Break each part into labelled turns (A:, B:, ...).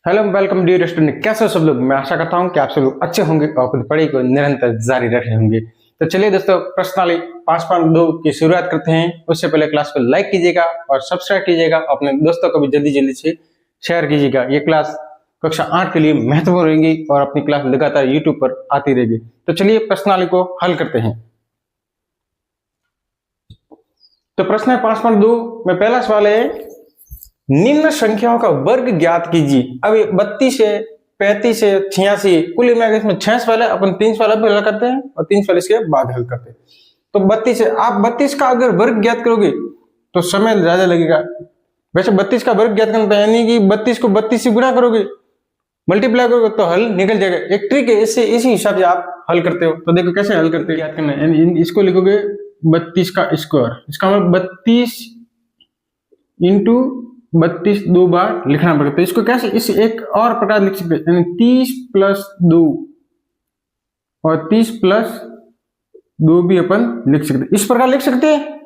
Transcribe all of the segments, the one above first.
A: Hello welcome dear student, कैसे हो सब लोग। मैं आशा करता हूं कि आप सब लोग अच्छे होंगे और अपनी पढ़ाई को निरंतर जारी रख रहे होंगे। तो चलिए दोस्तों, प्रश्नावली 5.2 की शुरुआत करते हैं। उससे पहले क्लास को लाइक कीजिएगा और सब्सक्राइब कीजिएगा, अपने दोस्तों को भी जल्दी जल्दी से शेयर कीजिएगा। ये क्लास कक्षा 8 के लिए महत्वपूर्ण रहेगी और अपनी क्लास लगातार यूट्यूब पर आती रहेगी। तो चलिए प्रश्नावली को हल करते हैं। तो प्रश्न है 5.2 में पहला सवाल है, निम्न संख्याओं का वर्ग ज्ञात कीजिए। अभी 32 है, 35 है, 86, कुल मिलाकर इसमें 6 सवाल है। अपन 3 सवाल हल करते हैं और 3 सवाल इसके बाद हल करते हैं। तो 32 है, आप 32 का अगर वर्ग ज्ञात करोगे तो समय ज्यादा लगेगा। वैसे 32 का वर्ग ज्ञात करना यानी कि 32 को 32 से गुणा करोगे, मल्टीप्लाई करोगे तो हल निकल जाएगा। एक ट्रिक है, इससे इसी हिसाब से आप हल करते हो। तो देखो कैसे हल करते हो, ज्ञात करना है। इसको लिखोगे 32 का स्क्वायर, इसका मतलब 32 इंटू 32 दो बार लिखना पड़ेगा। तो इसको कैसे, इस एक और प्रकार लिख सकते हैं, 30 प्लस 2 और 30 प्लस 2 भी अपन लिख सकते हैं। इस प्रकार लिख सकते हैं।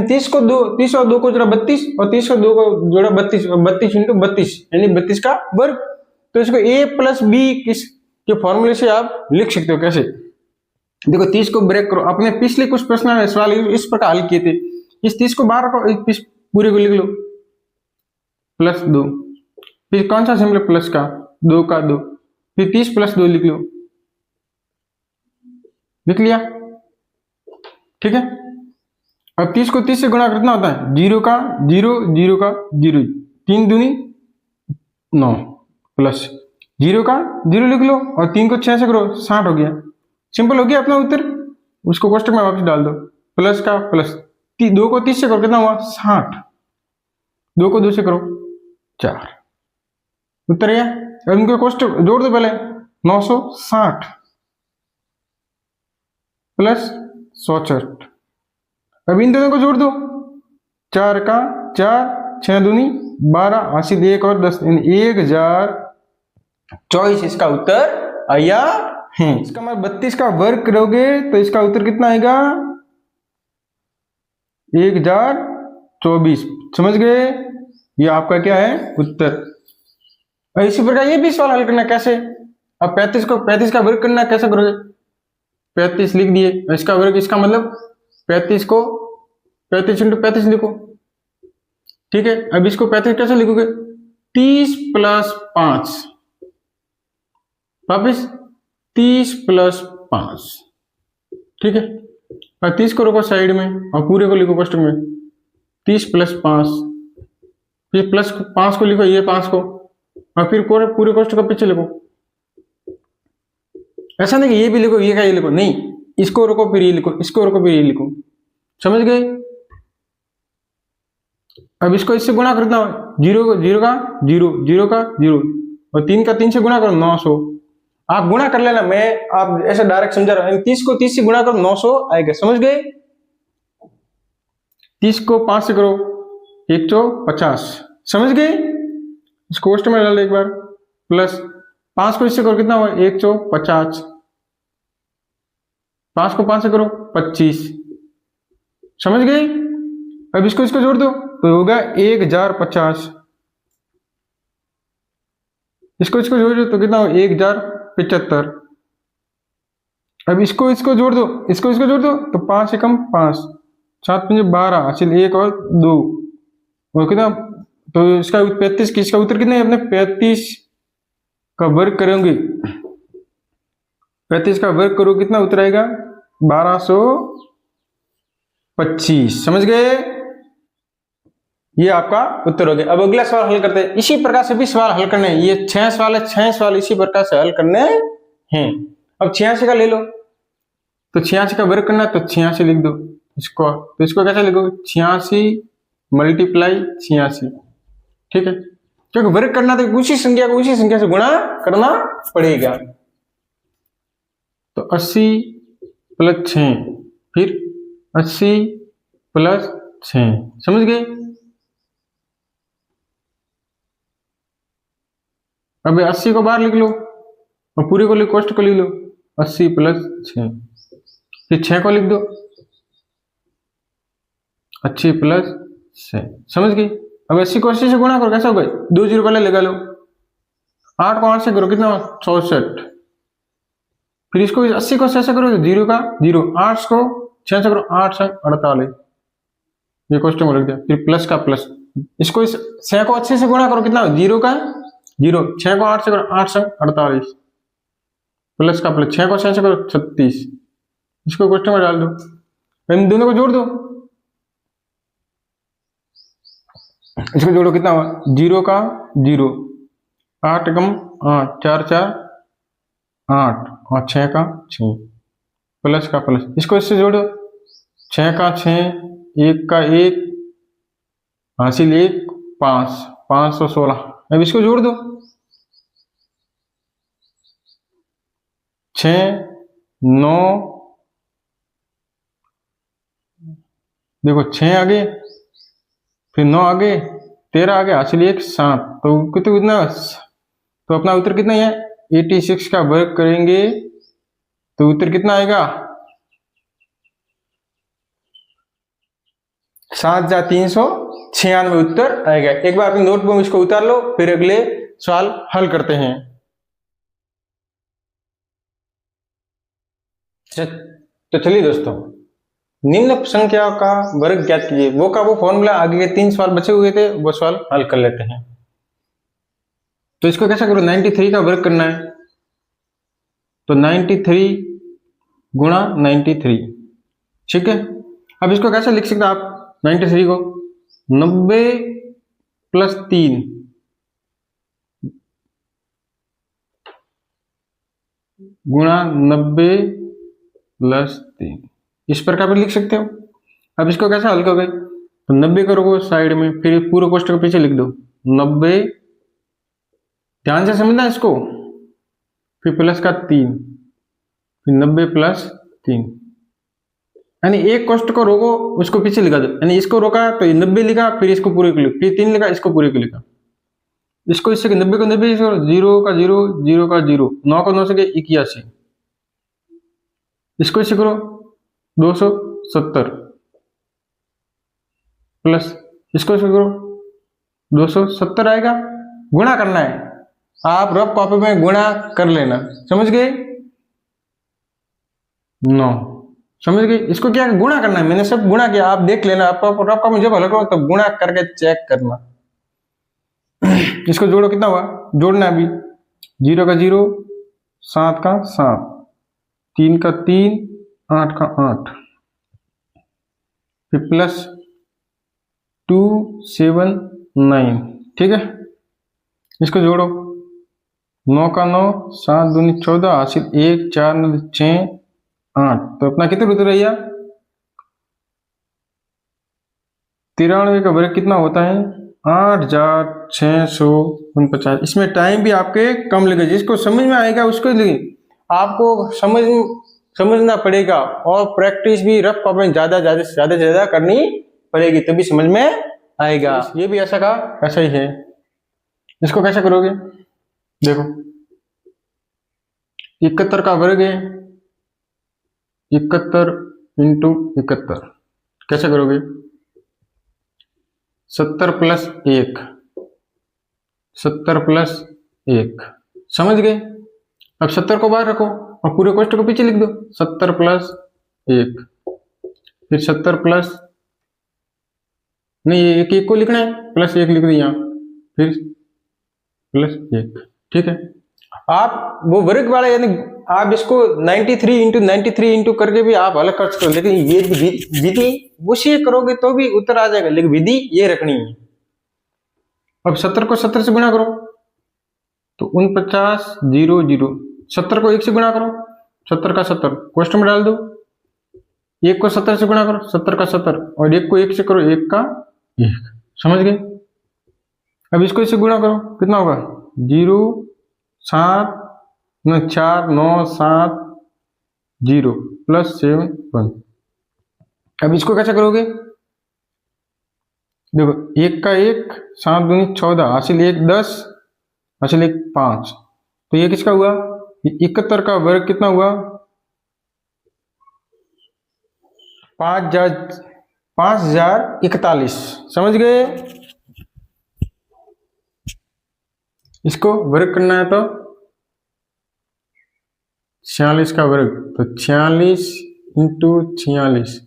A: 30 को 2, 30 और 2 को जोड़ा 32 और 30 और 2 को जोड़ा 32 और 32 इंटू 32 यानी 32 का वर्ग। तो इसको a प्लस बी के फॉर्मूले से आप लिख सकते हो। कैसे, देखो 30 को ब्रेक करो। अपने पिछले कुछ प्रश्न में सवाल इस प्रकार हल किए थे। इस 30 को बाहर रखो, इस पूरे को लिख लो प्लस 2, फिर कौन सा सिंबल प्लस का, 2 का 2, फिर 30 प्लस 2 लिख लो, लिख लिया, ठीक है। अब 30 को 30 से गुणा कितना होता है, 0 का 0, 0 का 0, 3 दूनी 9 प्लस 0 का 0 लिख लो और 3 को 6 से करो, 60 हो गया। सिंपल हो गया अपना उत्तर। उसको कोष्टक में वापस डाल दो, प्लस का प्लस, 2 को 30 से करो कितना हुआ 60, 2 को 2 से करो 4, उत्तर है। अब इनको कोष्टक जोड़ दो पहले, 960 प्लस 64। अब इन दोनों को जोड़ दो, 4 का 4, 6 दूनी 12, 80 1 और 10, 1024 इसका उत्तर आया है। इसका मतलब 32 का वर्ग करोगे तो इसका उत्तर कितना आएगा, 1024। समझ गए, ये आपका क्या है उत्तर। और इसी प्रकार ये भी सवाल हल करना कैसे। अब 35 का वर्ग करना कैसे करोगे, 35 लिख दिए, इसका वर्ग, इसका मतलब 35 को 35 इंटू 35 लिखो, ठीक है। अब इसको 35 कैसे लिखोगे, 30 प्लस 5, वापिस 30 प्लस 5, ठीक है। और 30 को रखो साइड में और पूरे को लिखो कोष्टक में, 30 प्लस 5, फिर प्लस 5 को लिखो, ये 5 को, और फिर पूरे कोष्टक को पीछे लिखो। ऐसा नहीं कि ये भी लिखो ये का ये लिखो, नहीं, इसको रखो फिर ये लिखो, इसको रखो फिर ये लिखो। समझ गए। अब इसको इससे गुणा करना, 0 का 0, 0 का 0 और 3 का 3 से गुणा करो 900। आप गुणा कर लेना, मैं आप ऐसे डायरेक्ट समझा रहा हूं। 30 को 30 से गुणा करो 900 आएगा। समझ गए। 30 को 5 से करो 150। समझ गए। इस कोष्टक में डाल एक बार, प्लस 5 को इससे करो कितना हुआ 150, 5 को 5 से करो 25। समझ गए। अब इसको जोड़ दो तो होगा 1050, इसको जोड़ दो तो कितना हो 1075। अब इसको जोड़ दो, इसको जोड़ दो तो 5 से कम 5, 7 5 12, चल 1 और 2 और कितना, तो इसका 35 की, इसका उत्तर कितना है अपने 35 का वर्ग करेंगे, 35 का वर्ग करो कितना उत्तर आएगा 1225। समझ गए। ये आपका उत्तर हो गया। अब अगला सवाल हल करते हैं। इसी प्रकार से भी सवाल हल करने हैं। ये 6 सवाल है, 6 सवाल इसी प्रकार से हल करने हैं। अब 86 का ले लो, तो 86 का वर्ग करना है तो 86 लिख दो इसको। तो इसको कैसे लिखोगे, 86 मल्टीप्लाई 86, ठीक है। क्योंकि वर्ग करना तो उसी संख्या को उसी संख्या से गुणा करना पड़ेगा। तो 80 प्लस 6, फिर 80 प्लस 6। समझ गए। अब 80 को बाहर लिख लो और पूरे को लिख, कोष्टक को लिख लो, 80 प्लस 6, फिर 6 को लिख दो, 80 प्लस 6। समझ गई। अब 80 को 80 से गुणा करो, कैसा होगा 2 0 पहले लगा लो, 8 को 8 से करो कितना 64। फिर इसको 80 को 6 से करो, 0 का 0, 8 को 6 से करो, 8 से 48, ये क्वेश्चन को लिख दिया। फिर प्लस का प्लस, इसको इस 6 को 80 से गुणा करो, कितना 0 का 0, 6 को 8 से करो, 8 से 48, प्लस का प्लस, 6 को 6 से करो 36, इसको क्वेश्चन में डाल दो, इन दोनों को जोड़ दो, इसको जोड़ो कितना हुआ 0 का 0, 8 एकम 8, 4 4 8 और 6 का 6, प्लस का प्लस, इसको इससे जोड़ो, 6 का 6, 1 का 1, हासिल 1, 5, 516। अब इसको जोड़ दो, 6 9, देखो 6 आगे, फिर 9 आगे, 13 आगे, हासिल 1, 7, तो कितना, तो अपना उत्तर कितना है 86 का वर्ग करेंगे तो उत्तर कितना आएगा 7396 उत्तर आएगा। एक बार अपनी नोटबुक में इसको उतार लो, फिर अगले सवाल हल करते हैं। तो चलिए दोस्तों, निम्न संख्या का वर्ग ज्ञात कीजिए, वो का वो फॉर्मूला, आगे के 3 सवाल बचे हुए थे वो सवाल हल कर लेते हैं। तो इसको कैसा करो, 93 का वर्ग करना है, तो 93 गुणा 93, ठीक है। अब इसको कैसे लिख सकते आप 93 को, 90 प्लस 3 गुणा 90 प्लस 3, इस प्रकार भी लिख सकते हो। अब इसको कैसे हल करोगे, तो 90 करोगे साइड में, फिर पूरे कोष्ठक के पीछे लिख दो 90, ध्यान से समझना इसको, फिर प्लस का 3, फिर 90 प्लस 3, यानी एक कोष्ठक को रोको उसको पीछे लिखा दो, यानी इसको रोका तो 90 लिखा, फिर इसको पूरे को लिखा, फिर 3 लिखा, इसको पूरे को लिखा, इसको इससे 90 को 90, 0 का 0, 0 का 0, 9 को 9 से 81, इसको इससे करो 270 प्लस इसको इससे करो 270 आएगा, गुणा करना है, आप रफ कॉपी में गुणा कर लेना, समझ गए 9, समझ गए। इसको क्या गुणा करना है, मैंने सब गुणा किया, आप देख लेना, आप रफ कॉपी जब हल करो तो गुणा करके चेक करना। इसको जोड़ो, कितना हुआ, जोड़ना है अभी, 0 का 0, 7 का 7, 3 का 3, 8 का 8, फिर प्लस 2 7 9, ठीक है। इसको जोड़ो, 9 का 9, 7 दूनी 14, हासिल 1, 4 9 6 8, तो अपना कितने उत्तर रही 93 का वर्ग कितना होता है 8649। इसमें टाइम भी आपके कम लगेगा, जिसको समझ में आएगा उसको आपको समझना पड़ेगा, और प्रैक्टिस भी रफ कॉपी में ज्यादा करनी पड़ेगी, तभी समझ में आएगा। ये भी ऐसा का ऐसा ही है। इसको कैसे करोगे, देखो 71 का वर्ग है, 71 इंटू 71, कैसे करोगे 70 प्लस 1, 70 प्लस 1, समझ गए। अब 70 को बाहर रखो और पूरे कोष्ठक को पीछे लिख दो, 70 प्लस 1, फिर 70 प्लस नहीं, एक एक को लिखना है, प्लस 1 लिख दिया, फिर प्लस 1, ठीक है। आप वो वर्ग वाला, यानी आप इसको 93 इंटू 93 इंटू करके भी आप अलग कर सकते हो, लेकिन ये विधि उसी करोगे तो भी उत्तर आ जाएगा, लेकिन विधि ये रखनी है। अब 70 को 70 से गुणा करो तो 49 0 0, 70 को 1 से गुणा करो, 70 का 70 क्वेश्चन में डाल दो, 1 को 70 से गुणा करो, 70 का 70, और 1 को 1 से करो, 1 का 1, समझ गए। अब इसको इससे गुणा करो, कितना होगा 0 7 4 9 7 0 प्लस 7 1। अब इसको कैसे करोगे, देखो 1 का 1, 7 दूनी 14, हासिल 1 10, हासिल 1 5, तो ये किसका हुआ 71 का वर्ग कितना हुआ 5041, समझ गए। इसको वर्ग करना है तो 46 का वर्ग, तो 46 इंटू 46,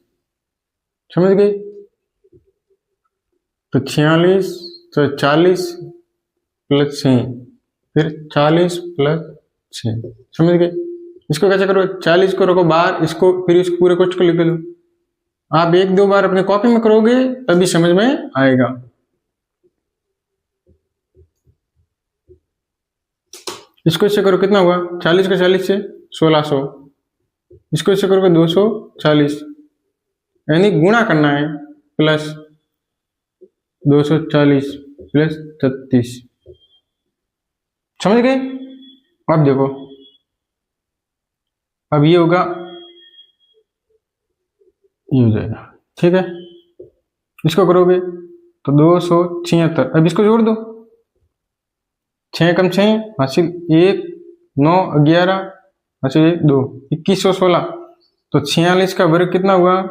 A: समझ गए? तो 46 तो 40 प्लस 6, फिर 40 प्लस 6, समझ गए? इसको कैसे करो, 40 को रखो बाहर, इसको फिर इसको पूरे क्वेश्चन को लिख लो। आप एक दो बार अपने कॉपी में करोगे तभी समझ में आएगा। इसको इससे करो, कितना हुआ 40 का 40 से 1600, इसको इससे करोगे 240, यानी गुणा करना है, प्लस 240 प्लस 36, समझ गए? अब देखो, अब ये होगा, ये हो जाएगा, ठीक है? इसको करोगे तो 276, अब इसको जोड़ दो, 6 कम 6 हासिल 1, 9 11 हासिल 1 2, 2116, तो 46 का वर्ग कितना हुआ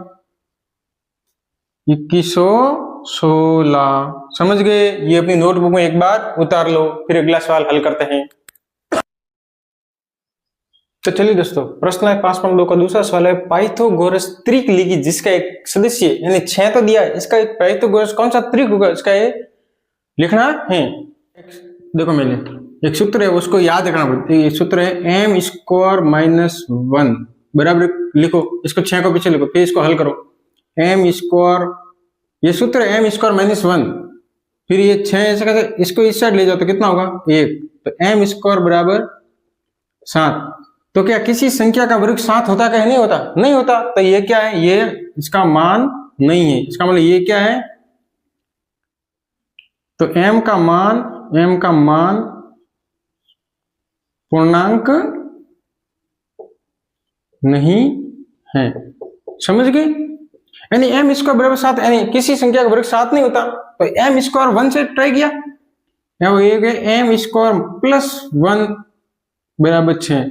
A: 2116, समझ गए? ये अपनी नोटबुक में एक बार उतार लो, फिर अगला सवाल हल करते हैं। तो चलिए दोस्तों, प्रश्न है 5.2 का दूसरा सवाल है, पाइथागोरस त्रिक लिखी जिसका एक सदस्य यानी 6 तो दिया है, इसका एक पाइथागोरस कौन सा त्रिक होगा, इसका ये लिखना है। देखो मैंने एक सूत्र है उसको याद रखना पड़ता है, ये सूत्र है m स्क्वायर माइनस 1 बराबर, लिखो इसको 6 को पीछे लिखो, फिर इसको हल करो, m स्क्वायर, ये सूत्र है m स्क्वायर माइनस 1, फिर ये 6 ऐसे कैसे, इसको इस साइड ले जाओ तो कितना होगा 1, तो m स्क्वायर बराबर 7। तो क्या किसी संख्या का वर्ग 7 होता है, क्या नहीं होता? नहीं होता। तो ये क्या है, ये इसका मान नहीं है, इसका मतलब ये क्या है, तो m का मान पूर्णांक नहीं है, समझ गए? यानी m स्क्वायर बराबर 7, यानी किसी संख्या का वर्ग 7 नहीं होता, तो m स्क्वायर 1 से ट्राई किया, m स्क्वायर प्लस 1 बराबर 6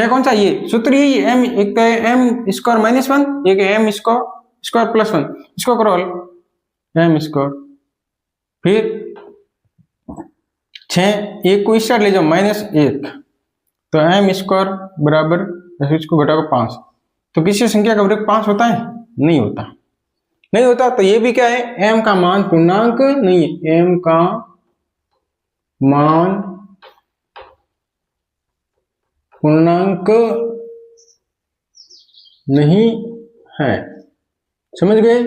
A: कौन सा, ये सूत्र यही है, m एक तो m स्क्वायर माइनस 1, एक m स्क्वायर प्लस 1, इसको करो हल, m स्क्वायर, फिर 6, एक को इस साइड ले जाओ -1, तो m स्क्वायर बराबर, इसको घटाओ 5, तो किसी संख्या का वर्ग 5 होता है? नहीं होता, नहीं होता। तो ये भी क्या है, m का मान पूर्णांक नहीं है, m का मान पूर्णांक नहीं है, समझ गए?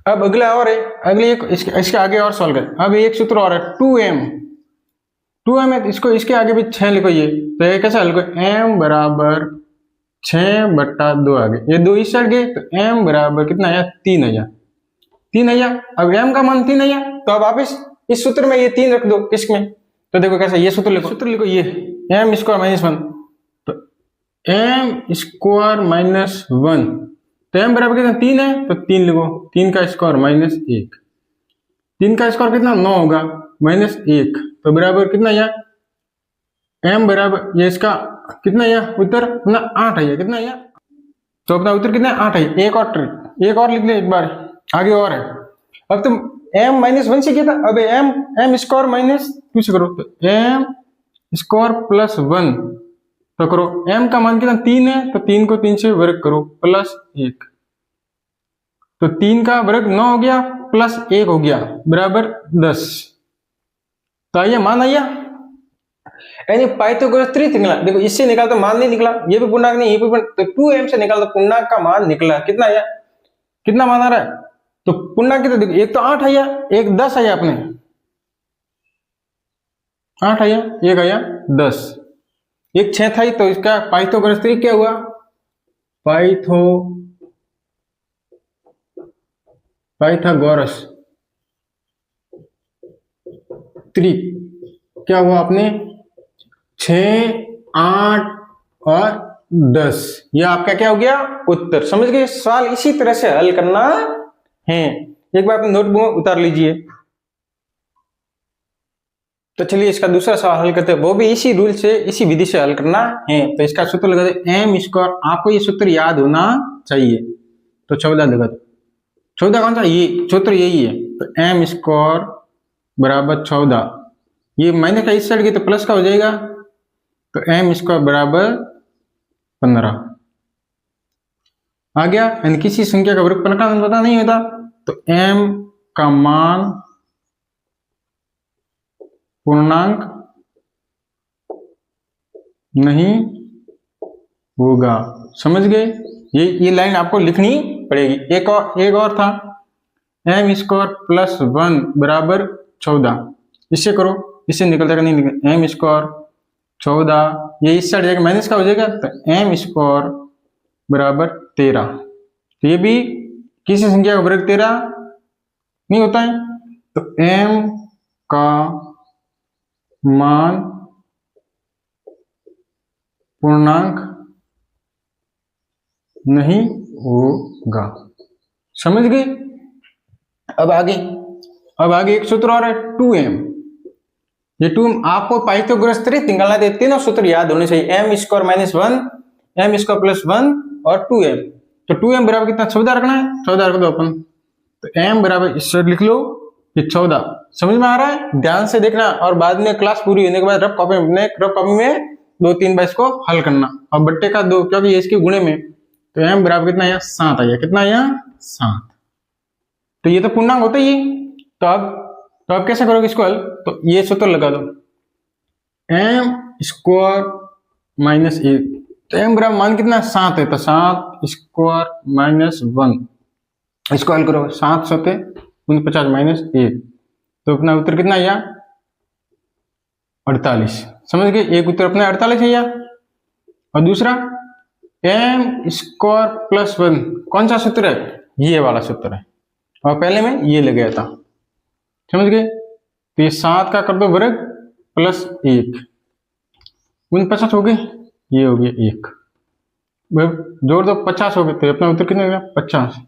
A: अब अगला और है, अगले एक इसके आगे और सॉल्व करें। अब एक सूत्र और है 2m है, तो इसको इसके आगे भी 6 लिखो, ये तो ये कैसे लिखो, m बराबर 6/2 आगे, ये 2 इस साइड गए, तो m बराबर कितना आया 3 आया। अब m का मान 3 आया, तो अब आप इस सूत्र में ये 3 रख दो, किसमें, तो देखो कैसा, ये सूत्र लिखो, ये m स्क्वायर माइनस 1, तो m स्क्वायर माइनस 1, तो m बराबर कितना 3 है, तो 3 लिखो, 3 का स्क्वायर माइनस 1, 3 का स्क्वायर कितना 9 होगा, -1, तो बराबर कितना आया, m बराबर, ये इसका कितना आया उत्तर अपना 8 आया, कितना आया, तो अपना उत्तर कितना 8 आया। एक और लिख ले, एक बार आगे और है। अब तुम m -1 से किया था, अब m स्क्वायर माइनस 2 से करो, तो m स्क्वायर प्लस 1, तो करो, m का मान कितना 3 है, तो 3 को 3 से वर्ग करो, प्लस 1, तो 3 का वर्ग 9 हो गया, प्लस 1 हो गया, बराबर 10। तो आइए मान आइया, यानी पाइथागोरस त्रिक निकला। देखो इससे निकाला तो मान नहीं निकला, ये भी पूर्णांक नहीं, ये भी तो 2m से निकाला तो पूर्णांक का मान निकला, कितना आया, कितना मान आ रहा है, तो पूर्णांक कितना, देखो एक तो 8 आया, एक 10 आया, अपने 8 आया, एक आया 10, एक 6 था, तो इसका पाइथागोरस त्रिक क्या हुआ, पाइथागोरस त्रिक क्या हुआ आपने, 6, 8 और 10, ये आपका क्या हो गया उत्तर, समझ गए? सवाल इसी तरह से हल करना है, एक बार अपनी नोटबुक में उतार लीजिए। तो चलिए इसका दूसरा सवाल हल करते हैं, वो भी इसी रूल से, इसी विधि से हल करना है। तो इसका सूत्र लगाते हैं m स्क्वायर, आपको ये सूत्र याद होना चाहिए, तो 14 लगा, 14 कौन सा, ये सूत्र यही है, तो m स्क्वायर बराबर 14, ये माइनस का इस साइड की तो प्लस का हो जाएगा, तो एम स्क्वायर बराबर 15 आ गया। यानी किसी संख्या का वर्ग का पता नहीं होता, तो एम का मान पूर्णांक नहीं होगा। समझ गए? ये लाइन आपको लिखनी पड़ेगी। एक और था, एम स्क्वायर प्लस 1 बराबर 14। इससे करो, इससे निकल जाएगा, नहीं निकल, एम स्क्वायर 14, ये इस साइड जाएगा माइनस का हो जाएगा, तो एम स्क्वायर बराबर 13। तो ये भी किसी संख्या का वर्ग 13 नहीं होता है, तो एम का मान पूर्णांक नहीं होगा। समझ गए? अब आगे एक सूत्र और है 2m। ये 2m आपको पाइथागोरस त्रित निकालना है, तीनों सूत्र याद होने चाहिए, m square minus 1, m square plus 1 और 2m। तो 2m बराबर कितना 14 रखना है, 14 रख दो अपन, तो m बराबर इस साइड लिख लो ये 14। समझ में आ रहा है? ध्यान से देखना, और बाद में क्लास पूरी होने के बाद रफ कॉपी में 2-3 बार इसको हल करना, और बट्टे का 2 क्योंकि ये इसके गुणे में, तो m बराबर कितना यहाँ 7 आ गया, कितना यहाँ 7। तो ये तो पूर्णांक होता ही है। तो अब कैसे करोगे इसको हल, तो ये सूत्र लगा दो, एम स्क्वायर माइनस 1, तो एम बराबर मान कितना 7 है, तो 7 स्क्वायर माइनस 1, इसको हल करो, 7 7 49 माइनस 1, तो अपना उत्तर कितना आया 48। समझ गए? एक उत्तर अपना 48 है यहाँ। और दूसरा एम स्क्वायर प्लस 1, कौन सा सूत्र है, ये वाला सूत्र है, और पहले में ये लग गया था। समझ गए? तो ये 7 का कर दो वर्ग प्लस 1, 49 हो गए, ये हो गया 1, जोड़ दो 50 हो गए, तो अपना उत्तर कितना हो गया 50।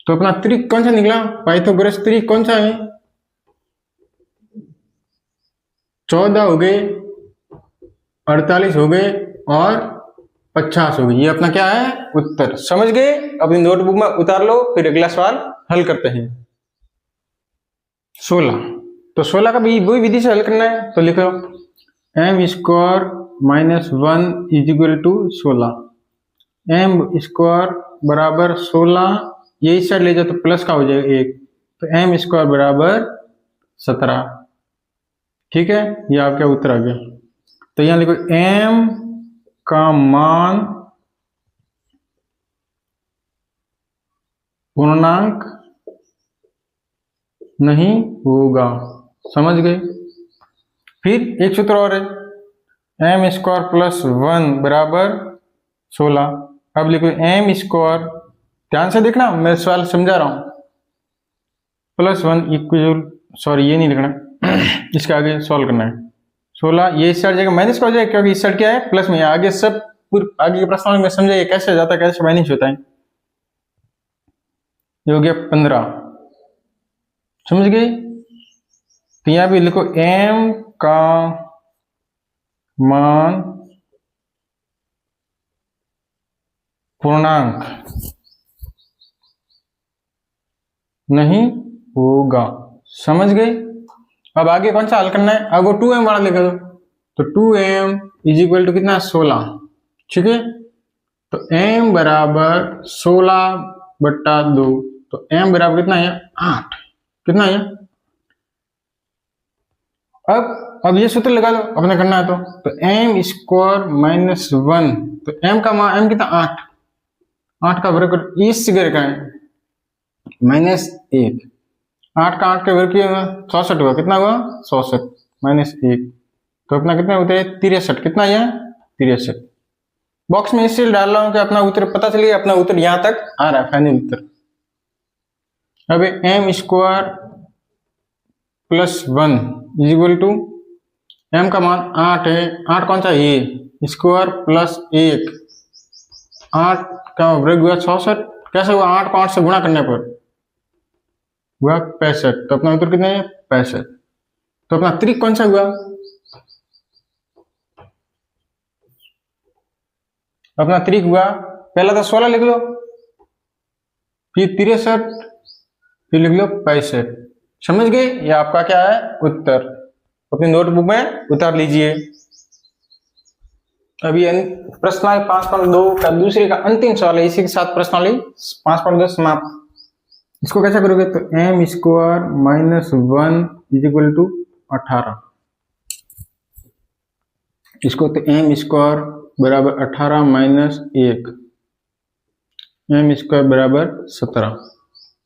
A: तो अपना त्रिक कौन सा निकला, पाइथागोरस त्रिक कौन सा है, 14 हो गए, 48 हो गए और 50 हो गई, ये अपना क्या है उत्तर। समझ गए? अपनी नोटबुक में उतार लो, फिर अगला सवाल हल करते हैं। 16, तो 16 का भी वही विधि से हल करना है, तो लिखो m square minus 1 is equal to 16, m square बराबर 16, ये इस साइड ले जाओ तो प्लस का हो जाएगा 1, तो एम स्क्वायर बराबर 17। ठीक है, ये आपका उत्तर आ गया। तो यहां लिखो एम का मान पूर्णांक नहीं होगा। समझ गए? फिर एक सूत्र और है, एम स्क्वायर प्लस 1 बराबर 16। अब लिखो एम स्क्वायर, ध्यान से देखना मैं सवाल समझा रहा हूं, प्लस 1 इक्वल, सॉरी ये नहीं लिखना इसके आगे सॉल्व करना है। 16 ये इस साइड जाएगा माइनस का हो जाएगा, क्योंकि इस साइड क्या है प्लस में, आगे सब आगे के प्रश्न में समझाइए कैसे जाता है, कैसे माइनस होता है। ये हो गया 15। समझ गए? तो यहां भी लिखो एम का मान पूर्णांक नहीं होगा। समझ गए? अब आगे कौन सा हल करना है, अब वो 2m वाला लिख दो, तो 2m इज इक्वल टू कितना 16। ठीक है, तो m बराबर 16 बट्टा 2, तो m बराबर कितना है 8, कितना है। अब ये सूत्र लगा लो अपने करना है, तो m स्क्वायर माइनस 1, तो m का मान m कितना 8, 8 का वर्ग इस फिगर का है माइनस 1, 8 का 8 के वर्ग किया 64 हुआ, कितना हुआ 64 माइनस 1, तो अपना कितना होता है 63, कितना है 63। बॉक्स में इसलिए डाल रहा हूं कि अपना उत्तर पता चलिए, अपना उत्तर यहां तक आ रहा है फाइनल उत्तर। अब m square plus 1 is equal to, m का मान 8 है, 8 कौन सा ये स्क्वायर प्लस 1, 8 का वर्ग हुआ 66, कैसे हुआ 8 को 8 से गुणा करने पर हुआ 65, तो अपना उत्तर कितना है 65। तो अपना त्रिक कौन सा हुआ, अपना त्रिक हुआ पहला तो 16 लिख लो, फिर 63, फिर लिख लो 65। समझ गए? ये आपका क्या है उत्तर। अपनी नोटबुक में उतार लीजिए। अभी प्रश्नावली 5.2 का दूसरे का अंतिम सवाल है, इसी के साथ प्रश्नावली 5.2 समाप्त। इसको कैसे करोगे, तो m square minus 1 is equal to 18। इसको तो m स्क्वायर बराबर 18 माइनस 1, m स्क्वायर बराबर 17।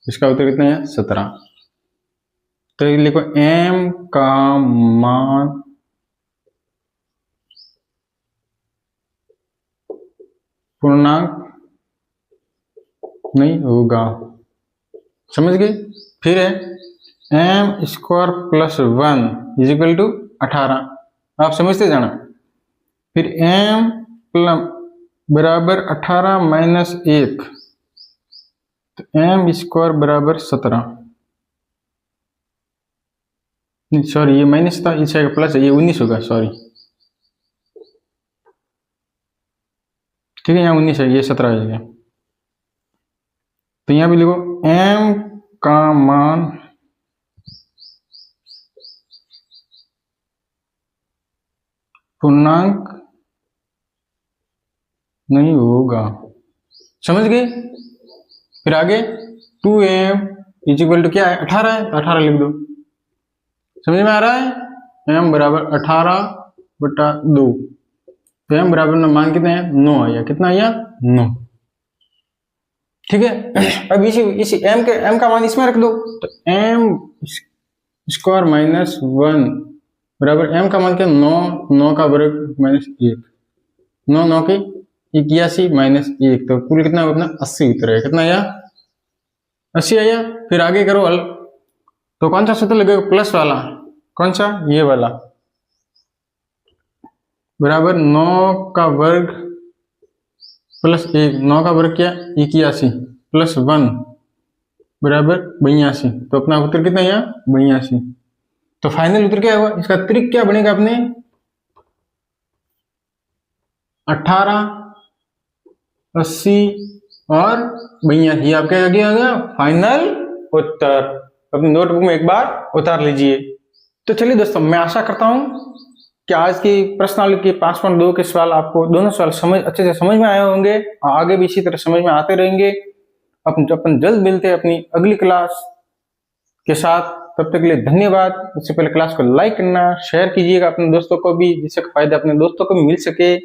A: इसका उत्तर कितना है, 17। तो लिखो m का मान पूर्णांक नहीं होगा। समझ गए? फिर है m square plus 1 is equal to 18। आप समझते जाना। फिर m बराबर 18 माइनस 1, तो m स्क्वायर बराबर 17। सॉरी, ये माइनस था, इस का प्लस है, ये 19 होगा, सॉरी। ठीक है, यहाँ 19 है, ये 17 हो जाएगा। तो यहाँ भी लिखो m का मान पूर्णांक नहीं होगा। समझ गए? फिर आगे 2m इज इक्वल टू क्या है, 18 है, 18 लिख दो। समझ में आ रहा है? m बराबर 18/2। तो m बराबर मान कितने हैं, 9 आया। कितना आया, 9। ठीक है। अब इसी m का मान इसमें रख दो, तो m स्क्वायर माइनस 1 बराबर m का मान क्या, 9 का वर्ग माइनस 1, 9 की 81 माइनस 1, तो कुल कितना होगा अपना 80 उत्तर है। कितना आया, 80 आया। फिर आगे करो हल, तो कौन सा सूत्र लगेगा, प्लस वाला। कौन सा, ये वाला, बराबर 9 का वर्ग प्लस 1, 9 का वर्ग क्या, 81 प्लस 1 बराबर 82। तो अपना उत्तर कितना आया, 82। तो फाइनल उत्तर क्या होगा, इसका त्रिक क्या बनेगा अपने, 18, 80 और 82। ये आपका आ गया फाइनल उत्तर। अपनी नोटबुक में एक बार उतार लीजिए। तो चलिए दोस्तों, मैं आशा करता हूं कि आज की प्रश्नावली के 5.2 के सवाल आपको दोनों सवाल अच्छे से समझ में आए होंगे, और आगे भी इसी तरह समझ में आते रहेंगे। अपन जल्द मिलते हैं अपनी अगली क्लास के साथ। तब तक के लिए धन्यवाद। उससे पहले क्लास को लाइक करना, शेयर कीजिएगा अपने दोस्तों को भी, जिससे फायदा अपने दोस्तों को भी मिल सके।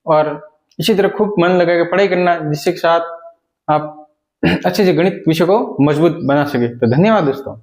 A: और इसी तरह खूब मन लगाकर पढ़ाई करना, जिससे के साथ आप अच्छे से गणित विषय को मजबूत बना सके। तो धन्यवाद दोस्तों।